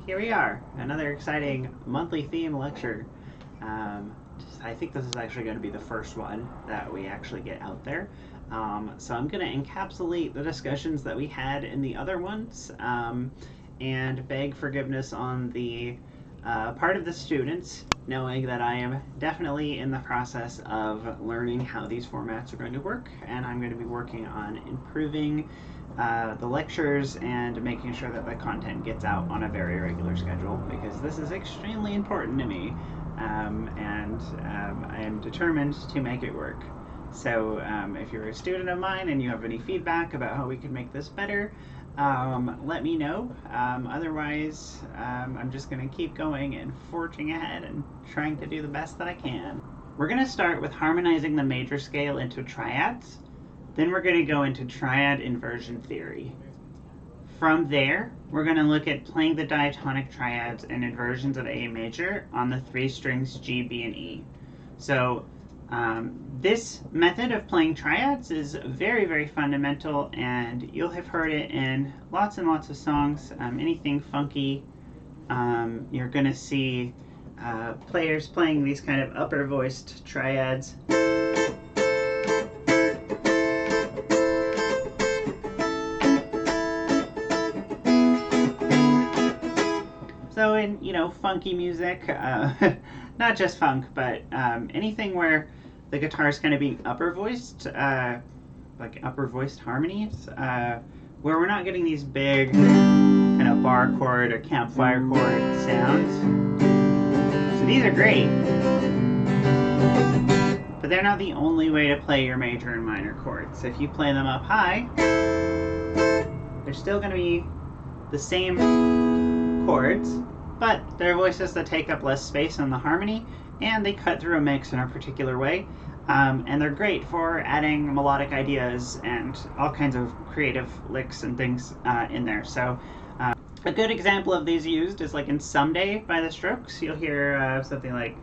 here we are, another exciting monthly theme lecture. I think this is actually going to be the first one that we actually get out there. So I'm going to encapsulate the discussions that we had in the other ones and beg forgiveness on the part of the students, knowing that I am definitely in the process of learning how these formats are going to work, and I'm going to be working on improving the lectures and making sure that the content gets out on a very regular schedule, because this is extremely important to me, and I am determined to make it work. So if you're a student of mine and you have any feedback about how we can make this better, let me know. Otherwise, I'm just going to keep going and forging ahead and trying to do the best that I can. We're going to start with harmonizing the major scale into triads. Then we're going to go into triad inversion theory. From there, we're going to look at playing the diatonic triads and inversions of A major on the three strings G, B, and E. So this method of playing triads is very, very fundamental, and you'll have heard it in lots and lots of songs. Anything funky, you're going to see players playing these kind of upper voiced triads. So in, funky music, not just funk, but anything where the guitar is kind of being upper voiced, like upper voiced harmonies, where we're not getting these big kind of bar chord or campfire chord sounds. So these are great, but they're not the only way to play your major and minor chords. If you play them up high, they're still going to be the same chords, but they're voices that take up less space on the harmony, and they cut through a mix in a particular way, and they're great for adding melodic ideas and all kinds of creative licks and things in there. So a good example of these used is like in Someday by the Strokes. You'll hear something like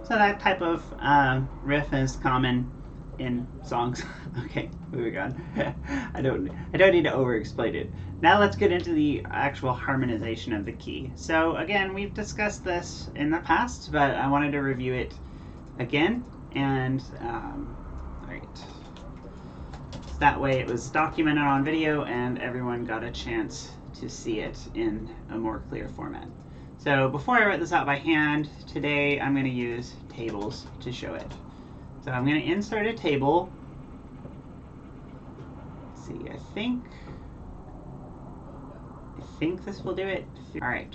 that type of riff is common in songs. Okay, moving on. I don't need to over-explain it. Now let's get into the actual harmonization of the key. So again, we've discussed this in the past, but I wanted to review it again, and right. So that way it was documented on video and everyone got a chance to see it in a more clear format. So before I write this out by hand, today I'm going to use tables to show it. So I'm going to insert a table. Let's see, I think this will do it. All right.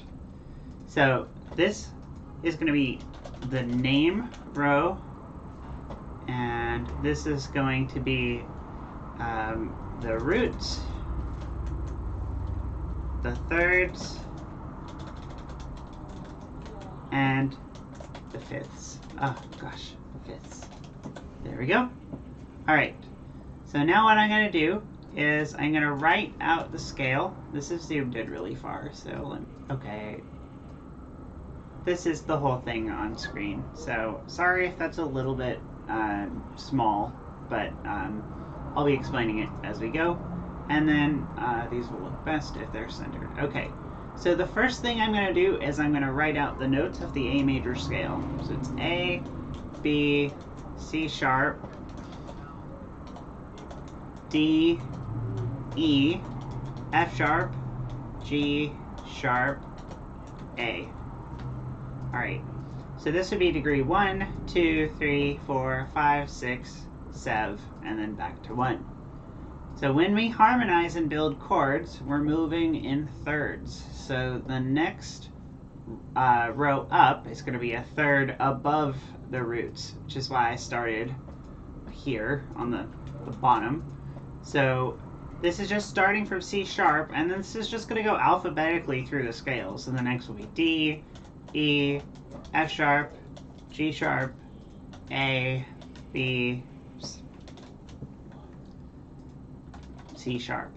So this is going to be the name row, and this is going to be the roots, the thirds, and the fifths. Oh gosh, the fifths. There we go. All right. So now what I'm going to do is I'm going to write out the scale. This is zoomed in really far, so okay. This is the whole thing on screen. So sorry if that's a little bit small, but I'll be explaining it as we go. And then these will look best if they're centered. Okay. So the first thing I'm going to do is I'm going to write out the notes of the A major scale. So it's A, B, C sharp, D, E, F sharp, G sharp, A. Alright, so this would be degree 1, 2, 3, 4, 5, 6, 7, and then back to 1. So when we harmonize and build chords, we're moving in thirds. So the next row up is going to be a third above the roots, which is why I started here on the bottom. So this is just starting from C sharp, and this is just going to go alphabetically through the scales. So the next will be D, E, F sharp, G sharp, A, B, C sharp.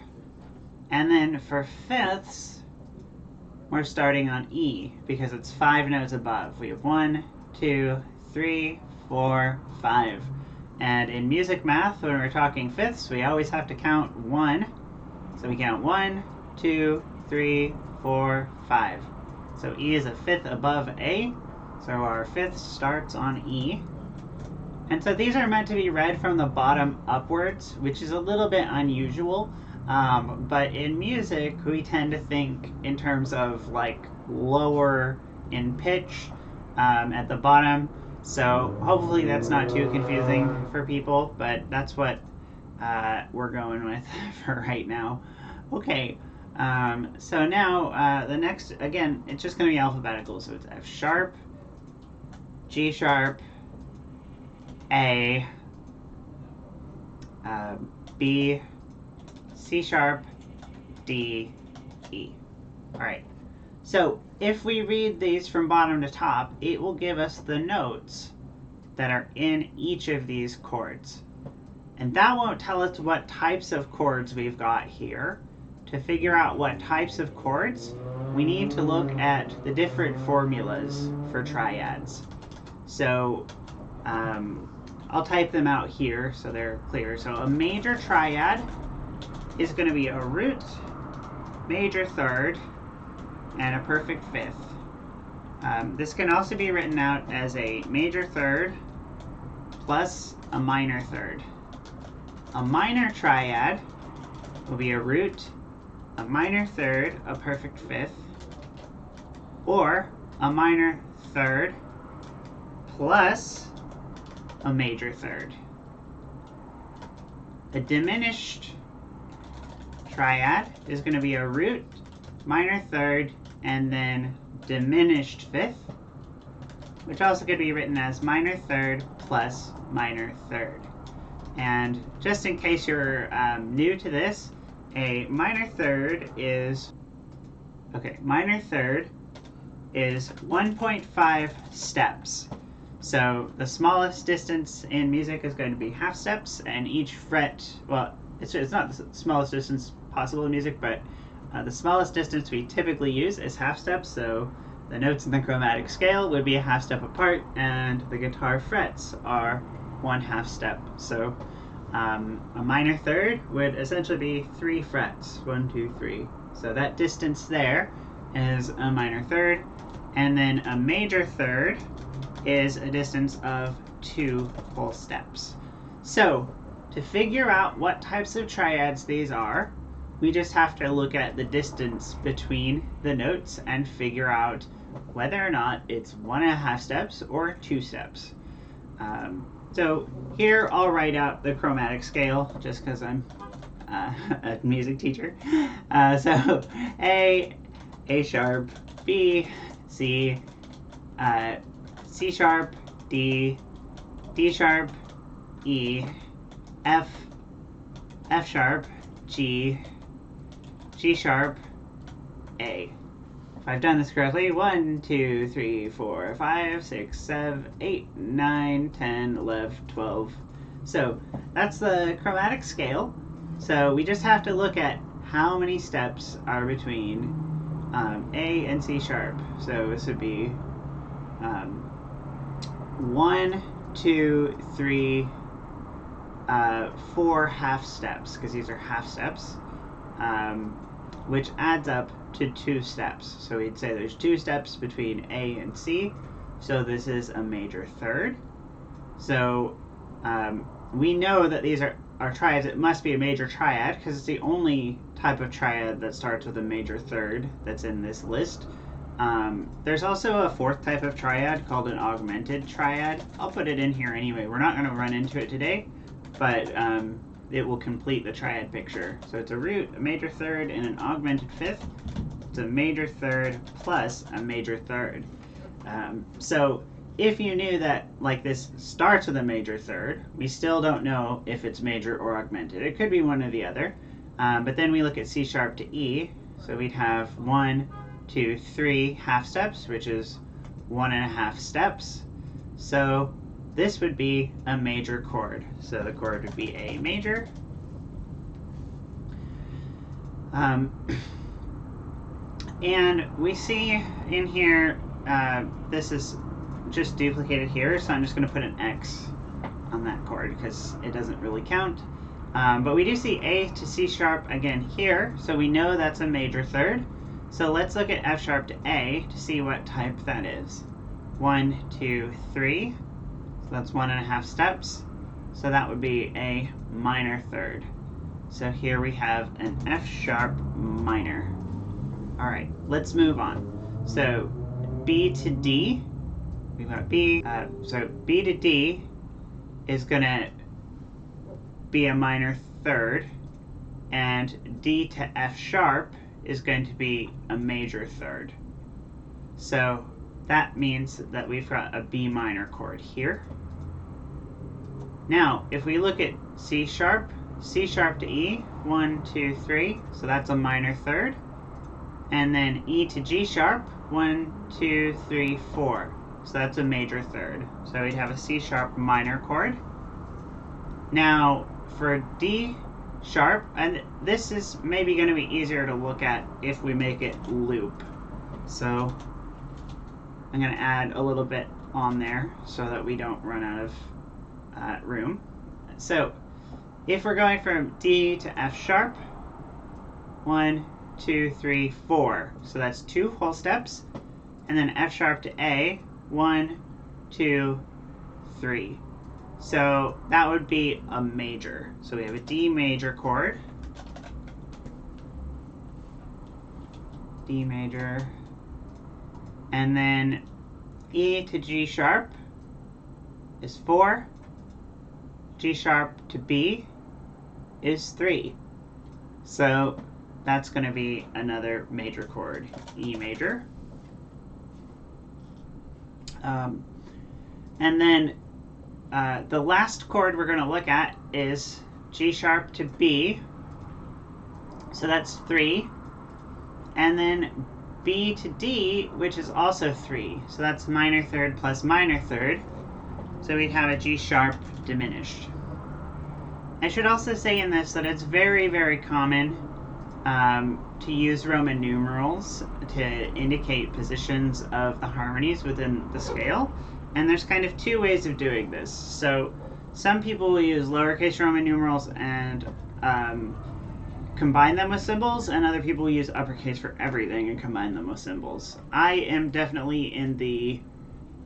And then for fifths, we're starting on E because it's 5 notes above. We have 1, 2, 3, 4, 5. And in music math, when we're talking fifths, we always have to count 1. So we count 1, 2, 3, 4, 5. So E is a fifth above A. So our fifth starts on E. And so these are meant to be read from the bottom upwards, which is a little bit unusual. But in music, we tend to think in terms of like lower in pitch at the bottom. So hopefully that's not too confusing for people, but that's what we're going with for right now. Okay, so now the next, again, it's just going to be alphabetical. So it's F sharp, G sharp, A, B, C sharp, D, E. All right. So if we read these from bottom to top, it will give us the notes that are in each of these chords. And that won't tell us what types of chords we've got here. To figure out what types of chords, we need to look at the different formulas for triads. So I'll type them out here so they're clear. So a major triad is going to be a root, major third, and a perfect fifth. This can also be written out as a major third plus a minor third. A minor triad will be a root, a minor third, a perfect fifth, or a minor third plus a major third. A diminished triad is going to be a root, minor third, and then diminished fifth, which also could be written as minor third plus minor third. And just in case you're new to this, a minor third is 1.5 steps. So the smallest distance in music is going to be half steps, and each fret, well, it's not the smallest distance possible in music, but the smallest distance we typically use is half steps. So the notes in the chromatic scale would be a half step apart, and the guitar frets are 1/2 step. So a minor third would essentially be 3 frets, 1, 2, 3. So that distance there is a minor third, and then a major third is a distance of 2 whole steps. So to figure out what types of triads these are, we just have to look at the distance between the notes and figure out whether or not it's 1.5 steps or 2 steps. So here I'll write out the chromatic scale just because I'm a music teacher. So A sharp, B, C, C sharp, D, D sharp, E, F, F sharp, G, G sharp, A. If I've done this correctly, 1, 2, 3, 4, 5, 6, 7, 8, 9, 10, 11, 12. So that's the chromatic scale. So we just have to look at how many steps are between A and C sharp. So this would be 1, 2, 3, 4 half steps, because these are half steps, which adds up to 2 steps. So we'd say there's 2 steps between A and C. So this is a major third. So we know that these are triads. It must be a major triad because it's the only type of triad that starts with a major third that's in this list. There's also a 4th type of triad called an augmented triad. I'll put it in here anyway. We're not going to run into it today, but it will complete the triad picture. So it's a root, a major third, and an augmented fifth. It's a major third plus a major third. So if you knew that like this starts with a major third, we still don't know if it's major or augmented. It could be one or the other. But then we look at C sharp to E. So we'd have 1, 2, 3 half steps, which is 1.5 steps. So this would be a major chord. So the chord would be A major. And we see in here, this is just duplicated here, so I'm just going to put an X on that chord because it doesn't really count. But we do see A to C sharp again here, so we know that's a major third. So let's look at F sharp to A to see what type that is. 1, 2, 3. So that's 1.5 steps. So that would be a minor third. So here we have an F sharp minor. All right, let's move on. So B to D, we've got B. So B to D is going to be a minor third, and D to F sharp is going to be a major third. So that means that we've got a B minor chord here. Now, if we look at C sharp to E, 1, 2, 3, so that's a minor third. And then E to G sharp, 1, 2, 3, 4. So that's a major third. So we'd have a C sharp minor chord. Now, for D sharp, and this is maybe going to be easier to look at if we make it loop. So I'm going to add a little bit on there so that we don't run out of room. So if we're going from D to F sharp, 1, 2, 3, 4. So that's 2 whole steps. And then F sharp to A, 1, 2, 3. So that would be a major. So we have a D major chord. D major. And then E to G sharp is 4. G sharp to B is 3. So that's going to be another major chord, E major. And then the last chord we're going to look at is G sharp to B. So that's 3. And then B to D, which is also 3. So that's minor third plus minor third. So we'd have a G sharp diminished. I should also say in this that it's very, very common to use Roman numerals to indicate positions of the harmonies within the scale. And there's kind of 2 ways of doing this. So some people will use lowercase Roman numerals and combine them with symbols, and other people use uppercase for everything and combine them with symbols. I am definitely in the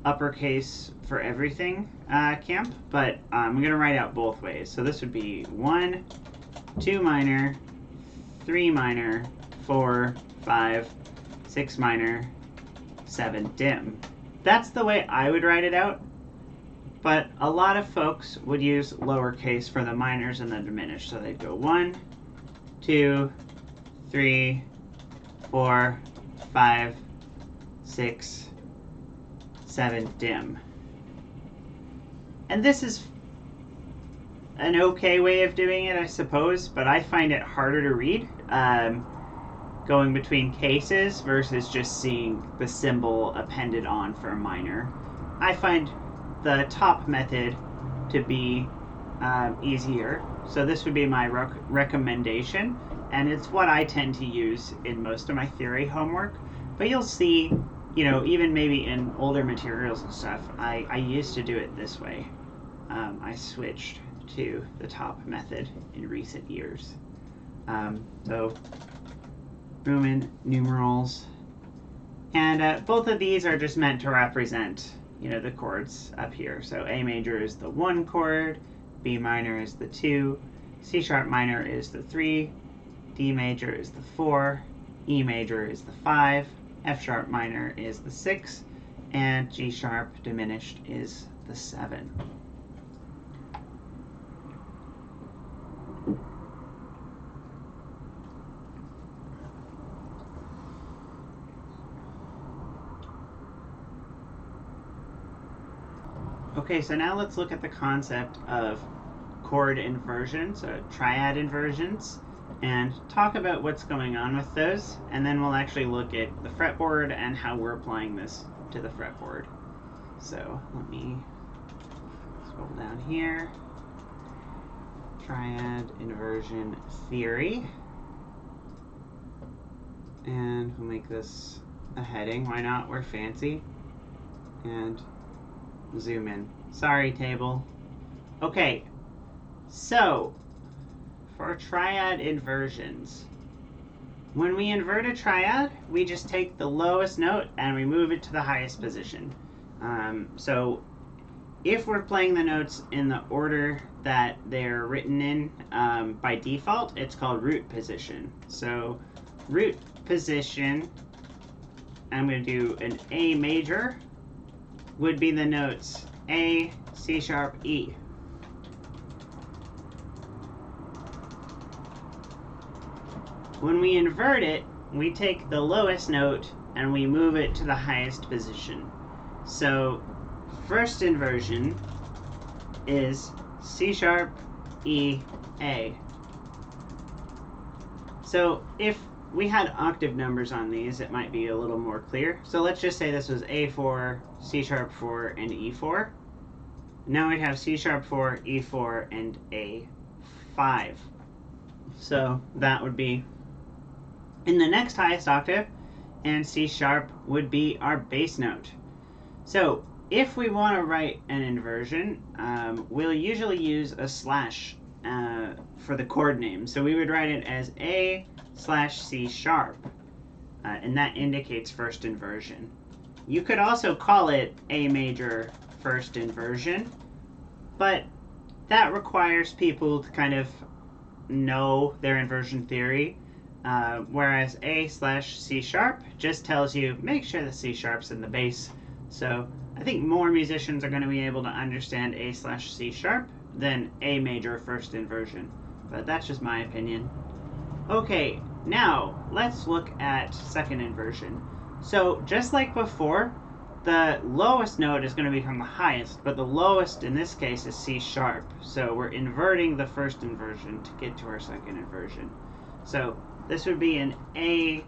uppercase for everything camp, but I'm going to write out both ways. So this would be 1, 2 minor, 3 minor, 4, 5, 6 minor, 7 dim. That's the way I would write it out, but a lot of folks would use lowercase for the minors and the diminished. So they'd go 1, 2, 3, 4, 5, 6, 7 dim. And this is an okay way of doing it, I suppose, but I find it harder to read, going between cases versus just seeing the symbol appended on for a minor. I find the top method to be easier, so this would be my recommendation, and it's what I tend to use in most of my theory homework. But you'll see, you know, even maybe in older materials and stuff, I used to do it this way. I switched to the top method in recent years. So Roman numerals, and both of these are just meant to represent, you know, the chords up here. So A major is the 1 chord, B minor is the 2, C sharp minor is the 3, D major is the 4, E major is the 5, F sharp minor is the 6, and G sharp diminished is the 7. Okay, so now let's look at the concept of chord inversion, so triad inversions, and talk about what's going on with those, and then we'll actually look at the fretboard and how we're applying this to the fretboard. So let me scroll down here. Triad inversion theory. And we'll make this a heading. Why not? We're fancy. And zoom in. Sorry, table. Okay, so for triad inversions, when we invert a triad, we just take the lowest note and we move it to the highest position. So if we're playing the notes in the order that they're written in by default, it's called root position. So root position, I'm going to do an A major, would be the notes A, C sharp, E. When we invert it, we take the lowest note and we move it to the highest position. So first inversion is C sharp, E, A. So if we had octave numbers on these, it might be a little more clear. So let's just say this was A4, C sharp 4, and E4. Now we'd have C sharp 4, E4, and A5. So that would be in the next highest octave, and C sharp would be our bass note. So if we want to write an inversion, we'll usually use a slash for the chord name. So we would write it as A/C sharp, and that indicates first inversion. You could also call it A major first inversion, but that requires people to kind of know their inversion theory. Whereas A/C sharp just tells you make sure the C sharp's in the bass. So I think more musicians are going to be able to understand A/C sharp than A major first inversion, but that's just my opinion. Okay, now let's look at second inversion. So just like before, the lowest note is going to become the highest, but the lowest in this case is C sharp. So we're inverting the first inversion to get to our second inversion. So this would be an A/E,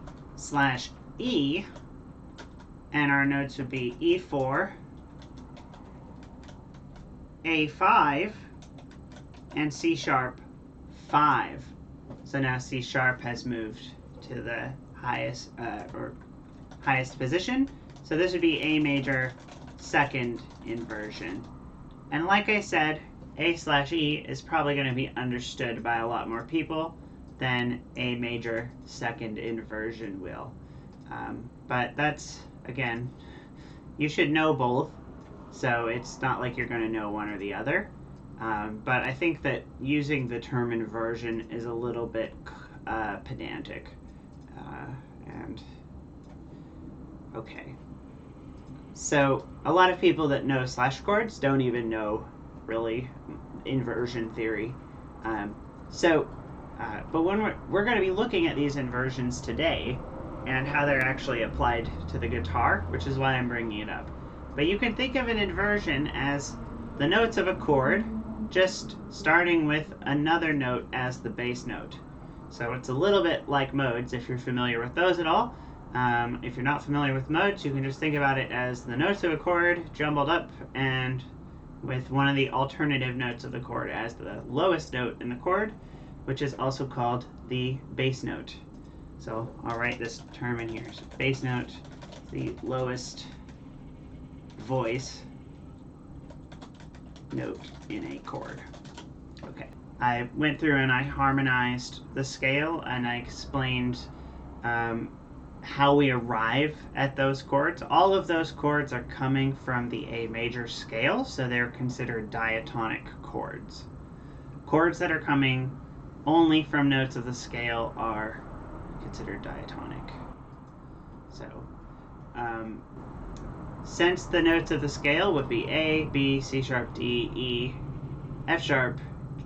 and our notes would be E4, A5, and C sharp 5. So now C sharp has moved to the highest highest position. So this would be A major second inversion. And like I said, A/E is probably going to be understood by a lot more people than A major second inversion will. But that's, again, you should know both, so it's not like you're going to know one or the other. But I think that using the term inversion is a little bit pedantic. Okay. So a lot of people that know slash chords don't even know really inversion theory. But when we're going to be looking at these inversions today and how they're actually applied to the guitar, which is why I'm bringing it up. But you can think of an inversion as the notes of a chord just starting with another note as the bass note. So it's a little bit like modes, if you're familiar with those at all. If you're not familiar with modes, you can just think about it as the notes of a chord jumbled up and with one of the alternative notes of the chord as the lowest note in the chord, which is also called the bass note. So I'll write this term in here. So bass note, the lowest voice note in a chord. Okay. I went through and I harmonized the scale and I explained how we arrive at those chords. All of those chords are coming from the A major scale, so they're considered diatonic chords. Chords that are coming only from notes of the scale are considered diatonic. So, since the notes of the scale would be A, B, C sharp, D, E, F sharp,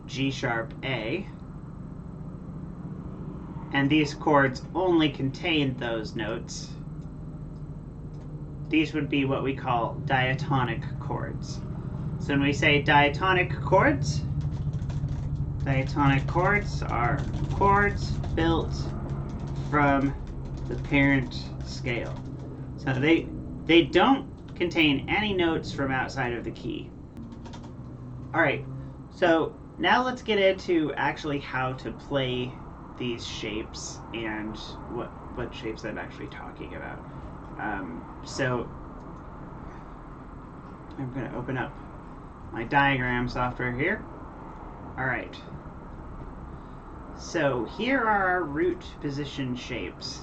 G sharp, A, and these chords only contain those notes, these would be what we call diatonic chords. So when we say diatonic chords are chords built from the parent scale. So they don't contain any notes from outside of the key. Alright, so now let's get into actually how to play these shapes and what shapes I'm actually talking about. So I'm going to open up my diagram software here. All right. So here are our root position shapes.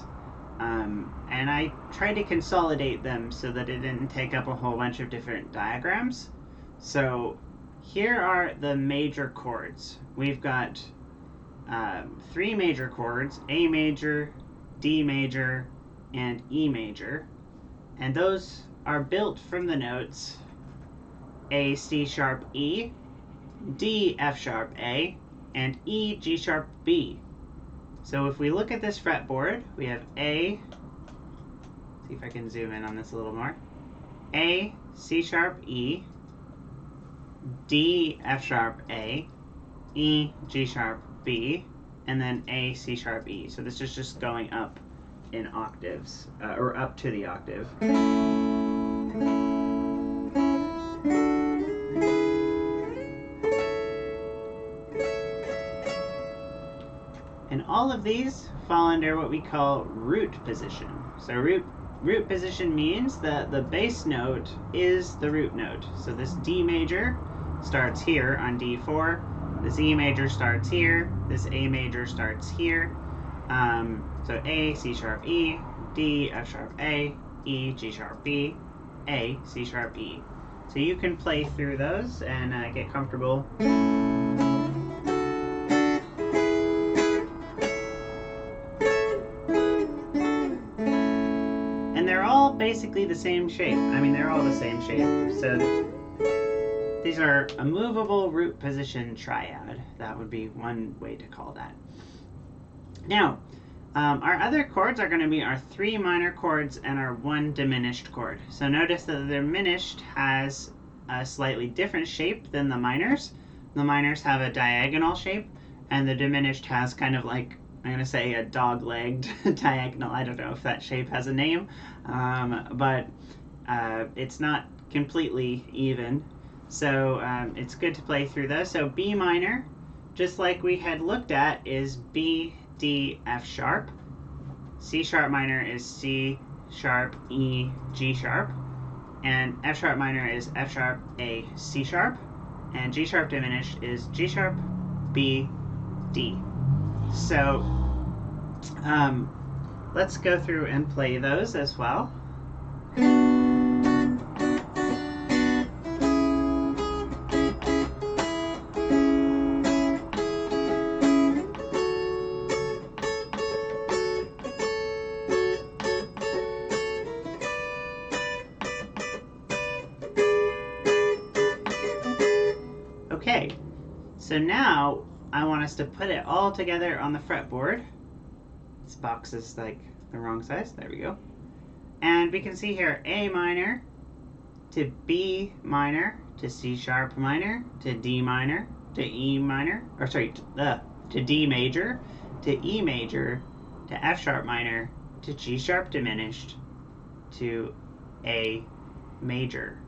And I tried to consolidate them so that it didn't take up a whole bunch of different diagrams. So here are the major chords. We've got 3 major chords, A major, D major, and E major. And those are built from the notes A, C sharp, E, D, F sharp, A, and E, G sharp, B. So if we look at this fretboard, we have A, see if I can zoom in on this a little more, A, C sharp, E, D, F sharp, A, E, G sharp, B, and then A, C sharp, E. So this is just going up in octaves, or up to the octave. And all of these fall under what we call root position. So root position means that the bass note is the root note. So this D major starts here on D4. This E major starts here. This A major starts here. So A, C sharp, E, D, F sharp, A, E, G sharp, B, A, C sharp, E. So you can play through those and get comfortable. And they're all basically the same shape. I mean, they're all the same shape. So these are a movable root position triad. That would be one way to call that. Now, our other chords are going to be our 3 minor chords and our 1 diminished chord. So notice that the diminished has a slightly different shape than the minors. The minors have a diagonal shape, and the diminished has kind of like, I'm going to say, a dog-legged diagonal. I don't know if that shape has a name, but it's not completely even. So it's good to play through those. So B minor, just like we had looked at, is B, D, F sharp. C sharp minor is C sharp, E, G sharp. And F sharp minor is F sharp, A, C sharp. And G sharp diminished is G sharp, B, D. So let's go through and play those as well. Okay, so now I want us to put it all together on the fretboard. This box is like the wrong size. There we go. And we can see here A minor to B minor to C sharp minor to D minor to E minor, or sorry, to D major to E major to F sharp minor to G sharp diminished to A major.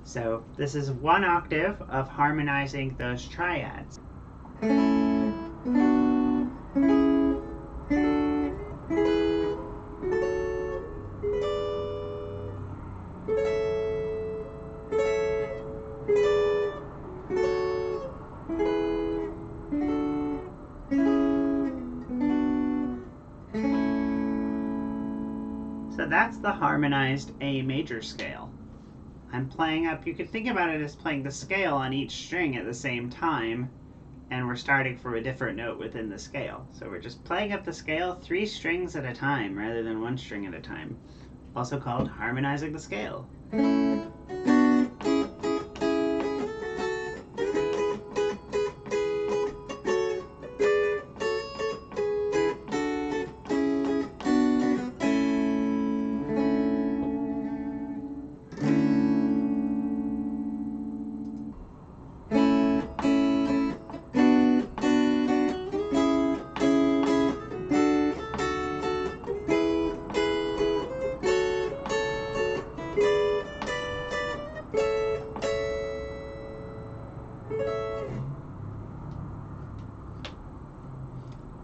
So this is 1 octave of harmonizing those triads. So that's the harmonized A major scale. I'm playing up, you could think about it as playing the scale on each string at the same time, and we're starting from a different note within the scale. So we're just playing up the scale 3 strings at a time rather than 1 string at a time. Also called harmonizing the scale.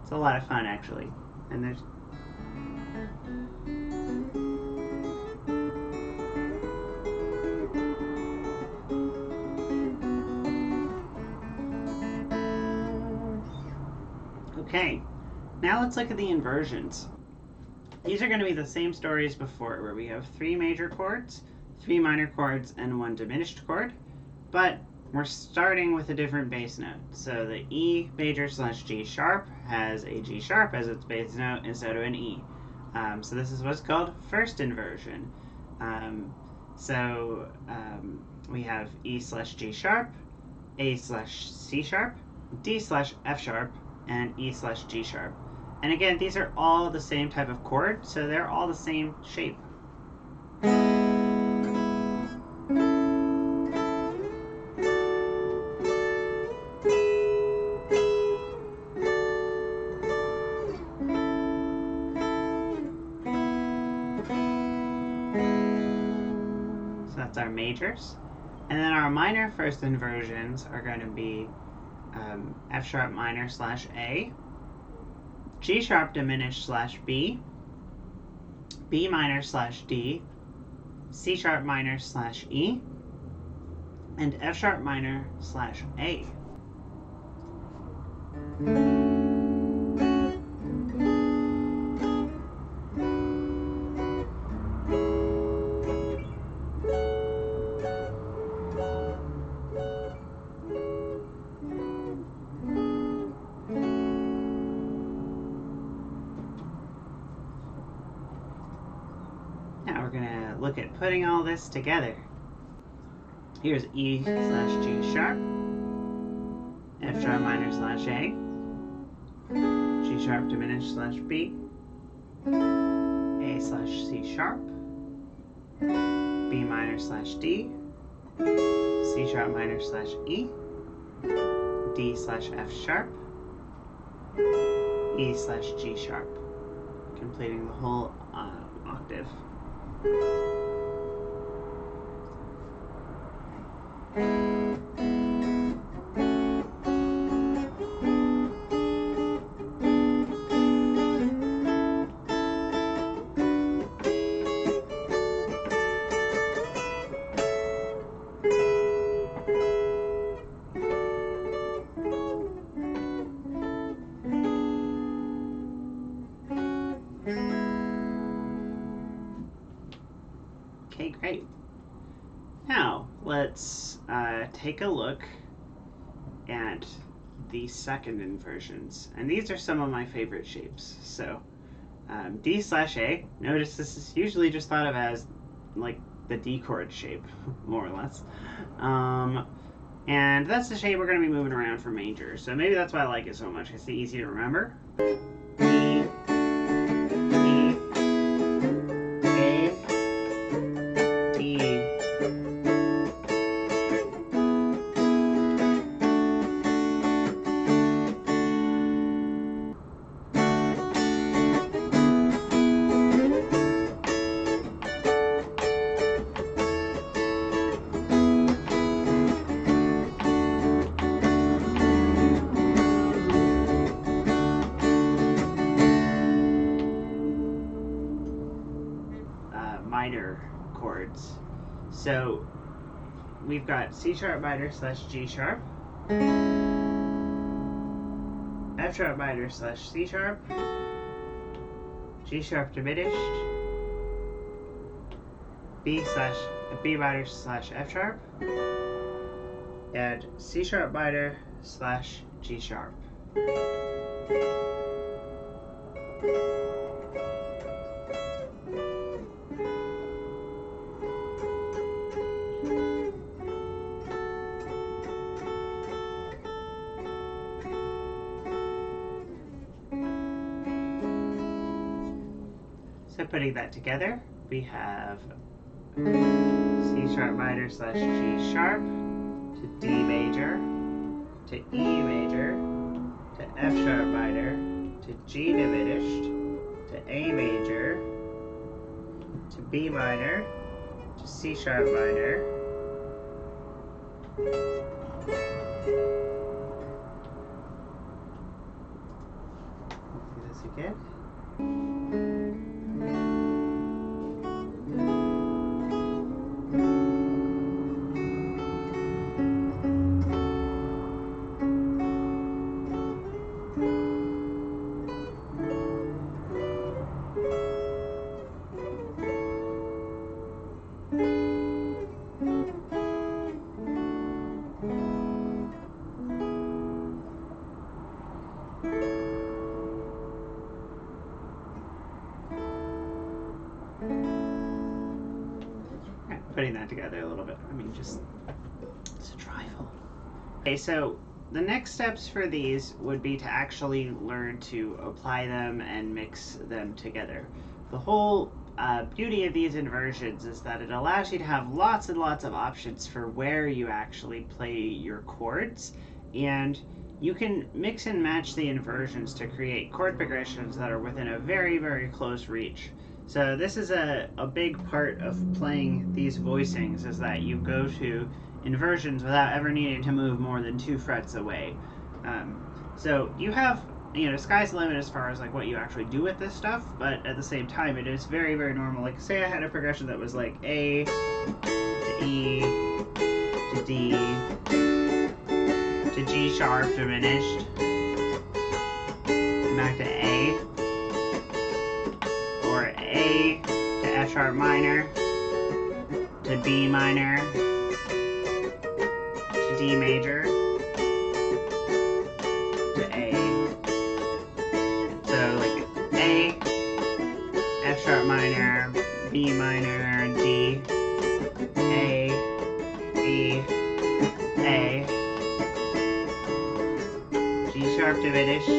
It's a lot of fun, actually. And there's Okay, now let's look at the inversions. These are going to be the same story as before, where we have 3 major chords, 3 minor chords, and 1 diminished chord, but we're starting with a different bass note. So the E major slash G sharp has a G sharp as its bass note instead of an E. So this is what's called first inversion. We have E slash G sharp, A slash C sharp, D slash F sharp, and E slash G sharp. And again, these are all the same type of chord, so they're all the same shape. So that's our majors. And then our minor first inversions are going to be F sharp minor slash A, G sharp diminished slash B, B minor slash D, C sharp minor slash E, and F sharp minor slash A. Now we're going to look at putting all this together. Here's E slash G sharp, F sharp minor slash A, G sharp diminished slash B, A slash C sharp, B minor slash D, C sharp minor slash E, D slash F sharp, E slash G sharp, completing the whole octave. Okay, great. Now, let's take a look at the second inversions. And these are some of my favorite shapes. So, D slash A, notice this is usually just thought of as like the D chord shape, more or less. And that's the shape we're going to be moving around for major. So maybe that's why I like it so much. It's easy to remember. Minor chords. So we've got C sharp minor slash G sharp, F sharp minor slash C sharp, G sharp diminished, B minor slash F sharp, and C sharp minor slash G sharp. So putting that together, we have C sharp minor slash G sharp to D major to E major to F sharp minor to G diminished to A major to B minor to C sharp minor let's do this again. putting that together a little bit. I mean, just, it's a trifle. Okay, so the next steps for these would be to actually learn to apply them and mix them together. The whole beauty of these inversions is that it allows you to have lots and lots of options for where you actually play your chords, and you can mix and match the inversions to create chord progressions that are within a very, very close reach. So this is a big part of playing these voicings, is that you go to inversions without ever needing to move more than 2 frets away. So you have, sky's the limit as far as like what you actually do with this stuff, but at the same time it is very, very normal. Like say I had a progression that was like A to E to D to G sharp diminished, back to A, or A to F sharp minor to B minor to D major to A. So like A, F sharp minor, B minor, D, A, E, A, G sharp diminished,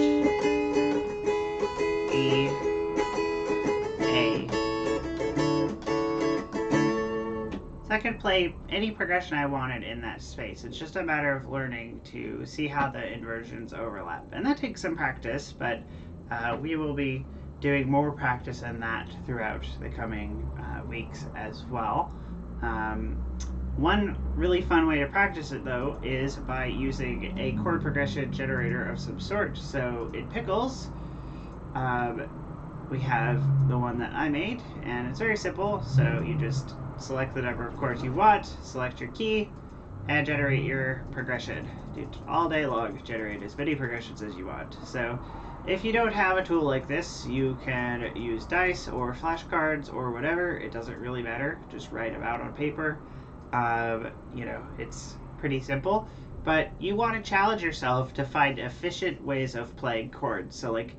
E, A. So I could play any progression I wanted in that space. It's just a matter of learning to see how the inversions overlap. And that takes some practice, but we will be doing more practice in that throughout the coming weeks as well. One really fun way to practice it, though, is by using a chord progression generator of some sort. So in Pickles, we have the one that I made, and it's very simple. So you just select the number of chords you want, select your key, and generate your progression. Do all day long, generate as many progressions as you want. So if you don't have a tool like this, you can use dice or flashcards or whatever. It doesn't really matter. Just write them out on paper. It's pretty simple. But you want to challenge yourself to find efficient ways of playing chords. So like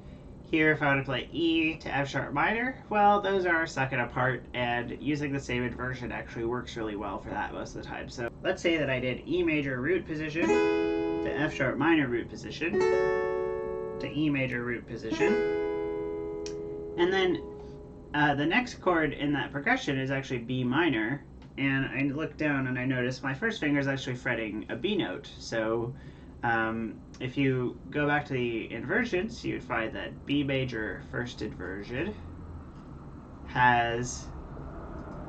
here, if I want to play E to F sharp minor, well, those are second apart, and using the same inversion actually works really well for that most of the time. So let's say that I did E major root position to F sharp minor root position to E major root position. And then the next chord in that progression is actually B minor. And I look down and I notice my first finger is actually fretting a B note. So if you go back to the inversions, you would find that B major first inversion has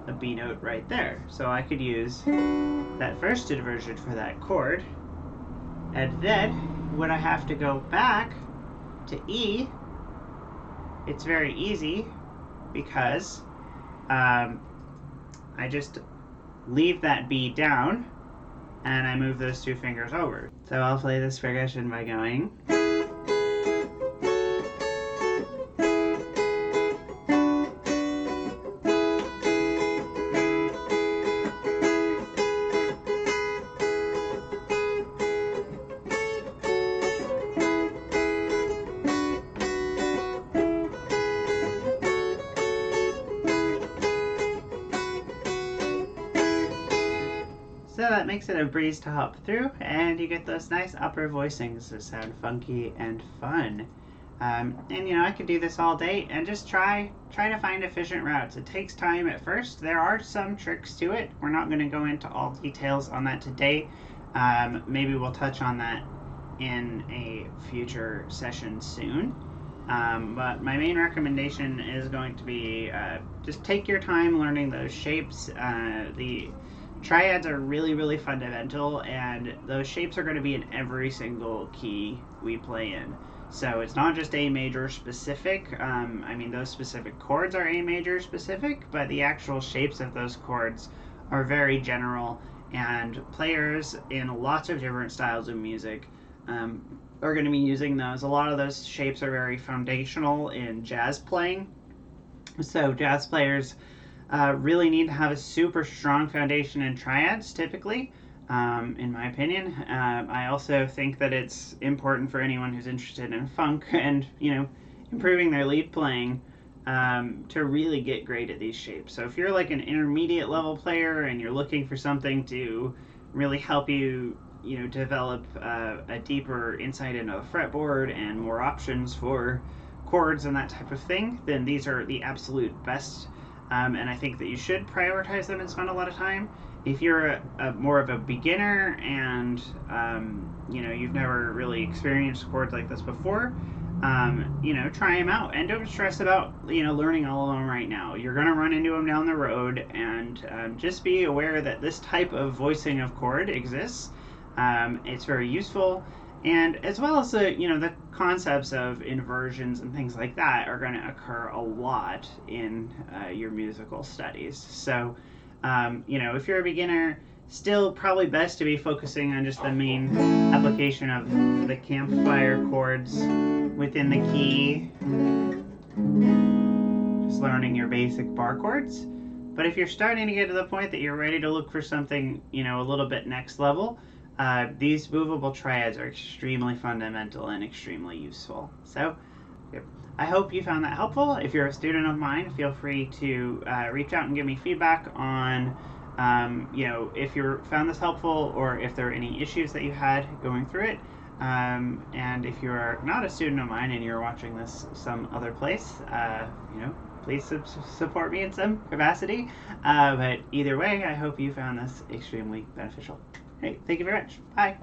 a B note right there. So I could use that first inversion for that chord. And then when I have to go back to E, it's very easy because I just leave that B down and I move those 2 fingers over. So I'll play this progression by going. So that makes it a breeze to hop through, and you get those nice upper voicings that sound funky and fun. And I could do this all day and just try to find efficient routes. It takes time at first. There are some tricks to it. We're not going to go into all details on that today. Maybe we'll touch on that in a future session soon. But my main recommendation is going to be just take your time learning those shapes. The Triads are really, really fundamental, and those shapes are going to be in every single key we play in. So it's not just A major specific. Those specific chords are A major specific, but the actual shapes of those chords are very general, and players in lots of different styles of music are going to be using those. A lot of those shapes are very foundational in jazz playing. So jazz players really need to have a super strong foundation in triads, typically, in my opinion. I also think that it's important for anyone who's interested in funk and, improving their lead playing to really get great at these shapes. So if you're like an intermediate level player and you're looking for something to really help you, develop a deeper insight into the fretboard and more options for chords and that type of thing, then these are the absolute best. And I think that you should prioritize them and spend a lot of time. If you're more of a beginner and you've never really experienced chords like this before, try them out and don't stress about learning all of them right now. You're gonna run into them down the road, and just be aware that this type of voicing of chord exists. It's very useful, and as well as the concepts of inversions and things like that are going to occur a lot in your musical studies. So if you're a beginner, still probably best to be focusing on just the main application of the campfire chords within the key, just learning your basic bar chords. But if you're starting to get to the point that you're ready to look for something a little bit next level, these movable triads are extremely fundamental and extremely useful. So I hope you found that helpful. If you're a student of mine, feel free to reach out and give me feedback on if you found this helpful, or if there are any issues that you had going through it. And if you're not a student of mine and you're watching this some other place, please support me in some capacity. But either way, I hope you found this extremely beneficial. Great, thank you very much. Bye.